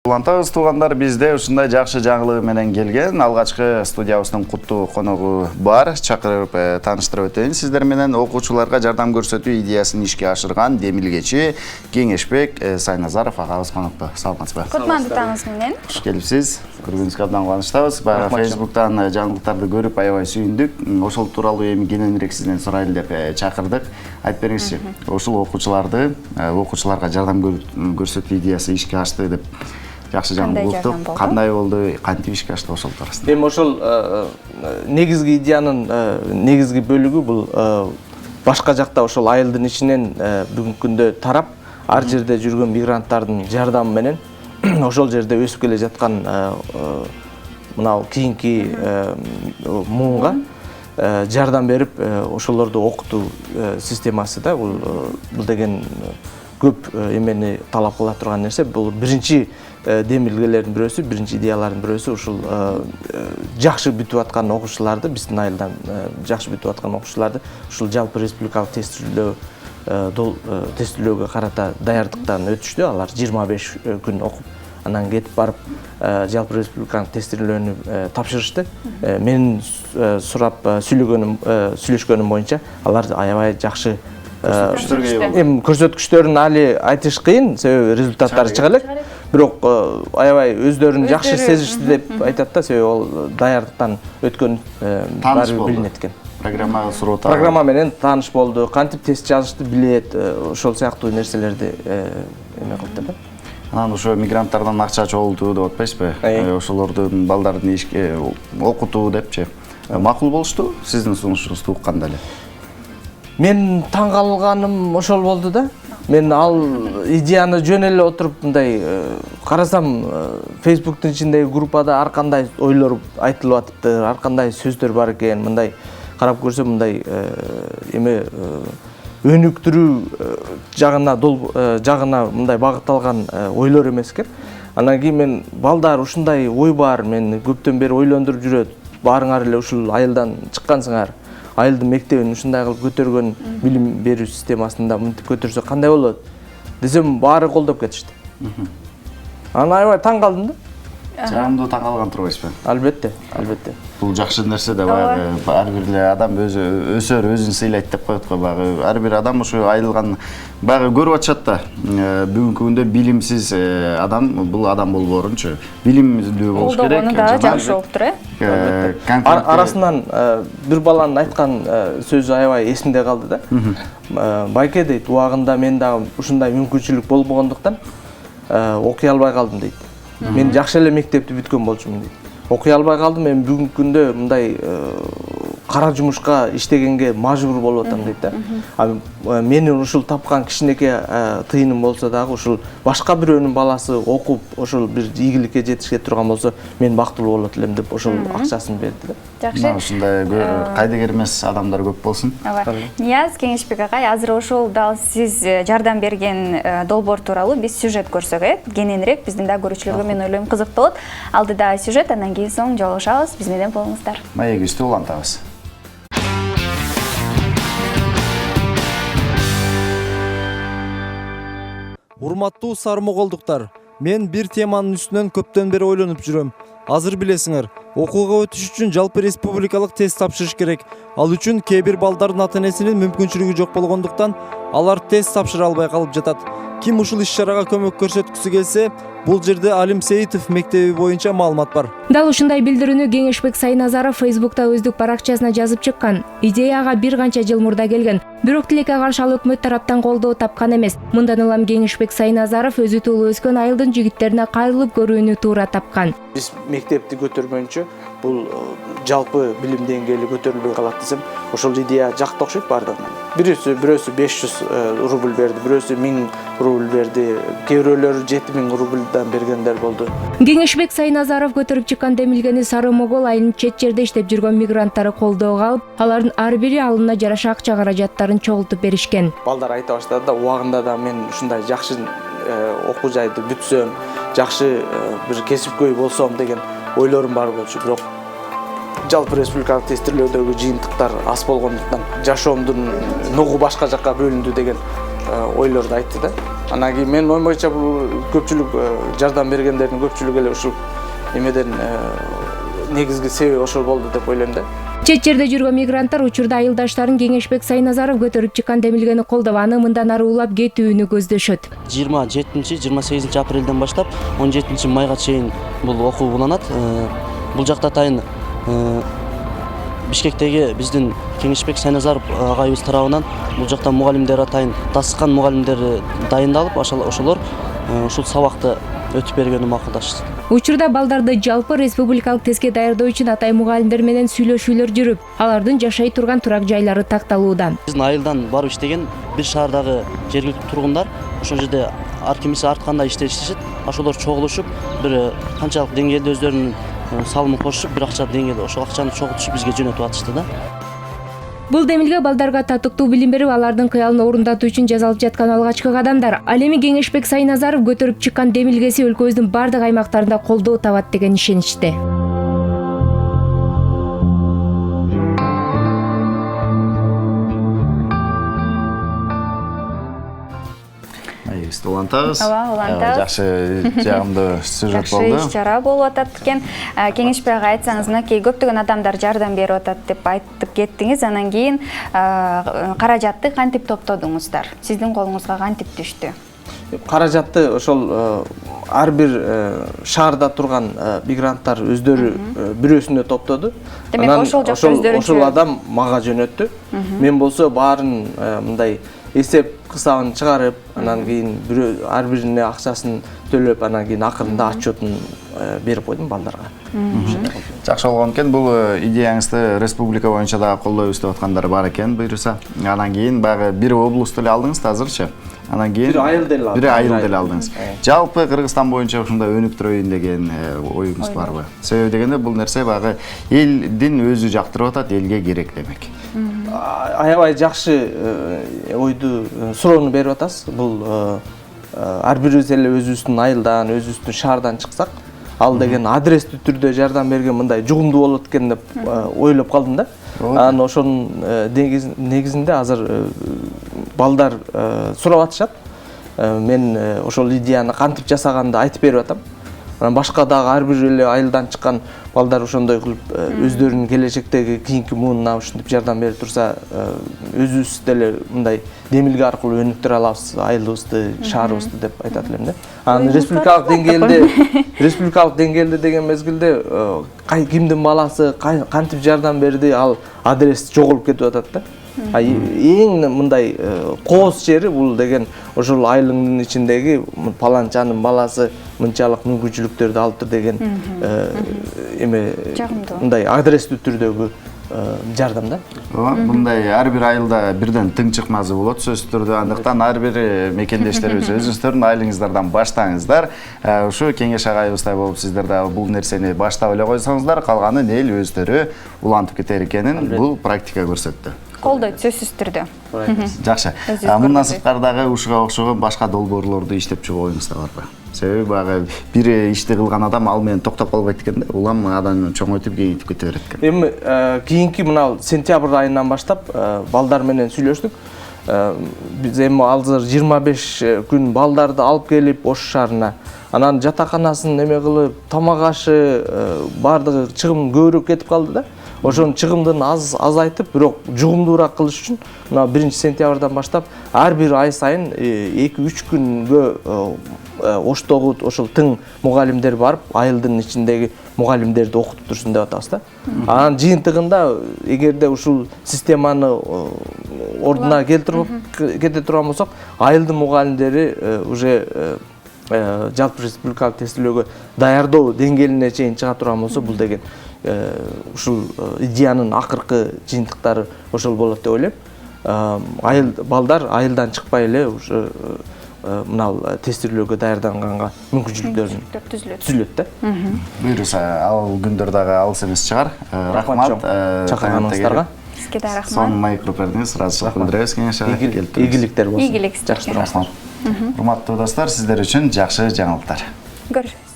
Улантабыз туугандар, бизде ушундай жакшы жаңылык менен келген. Алгачкы студиябыздын куттуу коногу бар. Чакырып тааныштырып өтөйүн сиздер менен. Окуучуларга жардам көрсөтүү идеясын ишке ашырган демилгечи Кеңешбек Сайназаров агабыз конокто. Саламатсызбы? Кутманды таңыңыз менен. Хуш келипсиз. Көргөнүзгө абдан кубанычтабыз. Баягы Facebooktан жаңылыктарды көрүп аябай сүйүндүк. Ошол тууралуу эми кененирээк сизден сурайлы деп чакырдык. Айтып бериңизчи, ушул окуучуларга жардам көрсөтүү идеясы ишке ашты деп жакшы жаңылык уктук. Кандай болду, кантип ишке ашты ошол туурасында? Эми ошол негизги идеянын негизги бөлүгү бул башка жакта ошол айылдын ичинен бүгүнкү күндө тарап, ар жерде жүргөн мигранттардын жардамы менен ошол жерде өсүп келе жаткан мынау кийинки муунга жардам берип, ошолорду окутуу системасы да бул деген көп эмени талап кыла турган нерсе. Бул биринчи демилгелердин бирөөсү, биринчи идеялардын бирөөсү ушул жакшы бүтүп аткан окуучуларды, биздин айылдан жакшы бүтүп аткан окуучуларды ушул жалпы республикалык тестилөөгө карата даярдыктан өтүштү. Алар 25 күн окуп, анан кетип барып жалпы республикалык тестилөөнү тапшырышты. Менин сурап сүйлөшкөнүм боюнча алар аябай жакшы көрсөткүчтөрүн али айтыш кыйын, себеби результаттары чыга элек. Бирок аябай өздөрүн жакшы сезишти деп айтат да, себеби ол даярдыктан өткөн баары билинет экен. Программа менен тааныш болду, кантип тест жазышты билет, ошол сыяктуу нерселерди эме кылды да. Анан ошо мигранттардан акча чогултуу деп атпайсызбы? Ошолордун балдарын ишке окутуу депчи. Макул болушту, сиздин сунушуңузду укканда эле. Мен таң калганым ошол болду да. Мен ал идеяны жөн эле отуруп мындай карасам, Facebooktун ичиндеги группада ар кандай ойлор айтылып атыпты, ар кандай сөздөр бар экен. Мындай карап көрсөм, мындай эме өнүктүрүү жагына мындай багытталган ойлор эмес экен. Анан кийин мен балдар ушундай ой бар, мен көптөн бери ойлондуруп жүрөт. Баарыңар эле ушул айылдан чыккансыңар. Айылдын мектебин ушундай кылып көтөргөн билим берүү системасында мынтип көтөрсө кандай болот десем, баары колдоп кетишти. Анан аябай таң калдым да. Жагымдуу таң калган турбайсызбы? Албетте. Бул жакшы нерсе да, баягы ар бир адам өсөр, өзүн сыйлайт деп коет го. Баягы ар бир адам ушу айылган баягы көрүп атышат да. Бүгүнкү күндө билимсиз адам бул адам болборунчу. Билимдүү болуш керек. Колдогону да жакшы болуптур, Арасынан бир баланын айткан сөзү аябай эсимде калды да. Байке дейт, убагында мен дагы ушундай мүмкүнчүлүк болбогондуктан окуй албай калдым дейт. Мен жакшы эле мектепти бүткөн болчумун дейт. Окуй албай калдым, мен бүгүнкү күндө мындай кара жумушка иштегенге мажбур болуп атам дейт да. Менин ушул тапкан кичинекей тыйыным болсо дагы ушул башка бирөөнүн баласы окуп ошол бир ийгиликке жетишке турган болсо, мен бактылуу болот элем деп ошол акчасын берди да. Жакшы. Ушундай кайдыгер эмес адамдар көп болсун. Нияз Кеңешбек агай, азыр ошол дал сиз жардам берген долбоор тууралуу биз сюжет көрсөк, кененирээк биздин да көрүүчүлөргө мен ойлойм кызык болот. Алдыда сюжет, андан кийин соң жолугушабыз. Биз менен болуңуздар. Маегибизди улантабыз. Урматтуу сармоголдуктар, мен бир теманын үстүнөн көптөн бери ойлонуп жүрөм. Азыр билесиңер, окууга өтүш үчүн жалпы республикалык тест тапшырыш керек. Ал үчүн кээ бир балдардын ата-энесинин мүмкүнчүлүгү жок болгондуктан алар тест тапшыра албай калып жатат. Ким ушул иш-чарага көмөк көрсөткүсү келсе, бул жерде Алим Сейитов мектеби боюнча маалымат бар. Дал ушундай билдирүүнү Кеңешбек Сайназаров Facebook'та өздүк баракчасына жазып чыккан. Идеяга бир канча жыл мурда келген. Бирок тилекке каршы ал өкмөт тараптан колдоо тапкан эмес. Мындан улам Кеңешбек Сайназаров өзү туулуу өскөн айылдын жигиттерине кайрылып көрүүнү туура тапкан. Биз мектепти көтөрмөйүнчө бул жалпы билим деңгээли көтөрүлбөй калат десем, ошол идея жакты окшойт баардыгына. Бирөөсү 500 рубль берди, бирөөсү 1000 рубль берди, кээ бирөөлөрү 7000 рубльдан бергендер болду. Кеңешбек Сайназаров көтөрүп чыккан демилгени Сары Могол айылынын чет жерде иштеп жүргөн мигранттары колдоого алып, алардын ар бири алына жараша акча каражаттарын чогултуп беришкен. Балдар айта баштады да, убагында да мен ушундай жакшы окуу жайды бүтсөм, жакшы бир кесипкөй болсом деген ойлорум бар болчу. Бирок жалпы республикалык тестилөөдөгү жыйынтыктар аз болгондуктан жашоомдун ногу башка жакка бөлүндү деген ойлорду айтты да. Анан кийин менин оюм боюнча бул көпчүлүк жардам бергендердин көпчүлүгү эле ушул эмеден негизги себеби ошол болду деп ойлойм да. Чет жерде жүргөн мигранттар учурда айылдаштарын Кеңешбек Сайназаров көтөрүп чыккан демилгени колдоп, аны мындан ары улап кетүүнү көздөшөт. 27-28 апрелден баштап 17 майга чейин бул окуу уланат. Бул жакта атайын Бишкектеги биздин Кеңешбек Сайназаров агайыбыз тарабынан бул жакта мугалимдер атайын тасыккан мугалимдер дайындалып, ошолор ушул сабакты өтүп бергени макулдашты. Учурда балдарды жалпы республикалык тестке даярдоо үчүн атай мугалимдер менен сүйлөшүүлөр жүрүп, алардын жашай турган турак жайлары такталууда. Биздин айылдан барып иштеген бир шаардагы жергиликтүү тургундар ошол жерде кимиси артканда иштешет, ошолор чогулушуп, бир канчалык деңгээлде өздөрүнүн салымын кошуп, бир акча деңгээлде ошол акчаны чогултушуп бизге жөнөтүп атышты да. Бул демилге балдарга татыктуу билим берип, алардын кыялын орундатуу үчүн жасалып жаткан алгачкы кадамдар. Ал эми Кеңешбек Сайназаров көтөрүп чыккан демилгеси өлкөбүздүн бардык аймактарында колдоо табат деген ишеничте. Улантабыз. Улантабыз. Жакшы жагымдуу сюжет болду. Жакшы иш-чара болуп атат экен. Кеңешбек ага айтсаңыз, мынакей көптөгөн адамдар жардам берип атат деп айтып кеттиңиз. Анан кийин каражатты кантип топтодуңуздар? Сиздин колуңузга кантип түштү? Каражатты ошол ар бир шаарда турган мигранттар өздөрү бирөөсүнө топтоду. Демек ошол жакта өздөрүнчө ошол адам мага жөнөттү. Мен болсо баарын мындай эсеп кысабын чыгарып, анан кийин ар бирине акчасын төлөп, анан кийин акырында отчетун берип койдум балдарга. Жакшы болгон экен. Бул идеяңызды республика боюнча дагы колдойбуз деп аткандар бар экен, буйруса. Анан кийин баягы бир облусту эле алдыңыз да азырчы. Анан кийин бир айыл деле алдыңыз. Жалпы Кыргызстан боюнча ушундай өнүктүрөйүн деген оюңуз барбы? Себеби дегенде бул нерсе баягы элдин өзү жактырып атат, элге керек демек. Аябай жакшы ойду суроону берип атасыз. Бул ар бирибиз эле өзүбүздүн айылдан, өзүбүздүн шаардан чыксак, ал деген адрестүү түрдө жардам берген мындай жугумдуу болот экен деп ойлоп калдым да. Анан ошонун негизинде азыр балдар сурап атышат. Мен ошол идеяны кантип жасаганды айтып берип атам. Анан башка дагы ар бир эле айылдан чыккан балдар ошондой кылып өздөрүнүн келечектеги кийинки муунуна ушинтип жардам берип турса, өзүбүз деле мындай демилге аркылуу өнүктүрө алабыз айылыбызды, шаарыбызды деп айтат элем да. Анан республикалык деңгээлде деген мезгилде кимдин баласы кантип жардам берди, ал адрес жоголуп кетип атат да. Эң мындай кооз жери бул деген ошол айылыңдын ичиндеги паланчанын баласы мынчалык мүмкүнчүлүктөрдү алыптыр деген эме мындай адрестүү түрдөгү жардам да. Мындай ар бир айылда бирден тың чыкмазы болот сөзсүз түрдө. Андыктан ар бир мекендештерибиз өзүңүздөрдүн айылыңыздардан баштаңыздар. Ушу кеңеш агайыбыздай болуп сиздер дагы бул нерсени баштап эле койсоңуздар, калганын эл өздөрү улантып кетер экенин бул практика көрсөттү. Колдойт сөзсүз түрдө. Жакшы. Мындан сырткары дагы ушуга окшогон башка долбоорлорду иштеп чыгуу оюңузда барбы? Себеби баягы бир ишти кылган адам ал менен токтоп калбайт экен да. Улам адан чоңойтуп кеңейтип кете берет экен. Эми кийинки мына сентябрь айынан баштап балдар менен сүйлөштүк. Биз эми азыр 25 күн балдарды алып келип Ош шаарына, анан жатаканасын эме кылып, тамак ашы бардыгы чыгым көбүрөөк кетип калды да. Ошонун чыгымдын азайтып, бирок жугумдуураак кылыш үчүн мына 1 сентябрдан баштап ар бир ай сайын 2-3 күнгө Оштогу ошол тың мугалимдер барып, айылдын ичиндеги мугалимдерди окутуп турсун деп атабыз да. Анан жыйынтыгында эгерде ушул системаны ордуна келтирип кете турган болсок, айылдын мугалимдери уже жалпы республикалык тестилөөгө даярдоо деңгээлине чейин чыга турган болсо, бул деген ушул идеянын акыркы жыйынтыктары ошол болот деп ойлойм. Балдар айылдан чыкпай эле уже мына тестилөөгө даярданганга мүмкүнчүлүктөрүн түзүлөт да. Буйруса ал күндөр дагы алыс эмес чыгар. Рахмат чакырганыңыздарга. Сизге да рахмат. Сонун маек бердиңиз, ыраазычылык билдиребиз кеңешке. Ийгиликтер болсун. Ийгилик сизге. Рахмат. Урматтуу достор, сиздер үчүн жакшы жаңылыктар. Көрүшөбүз.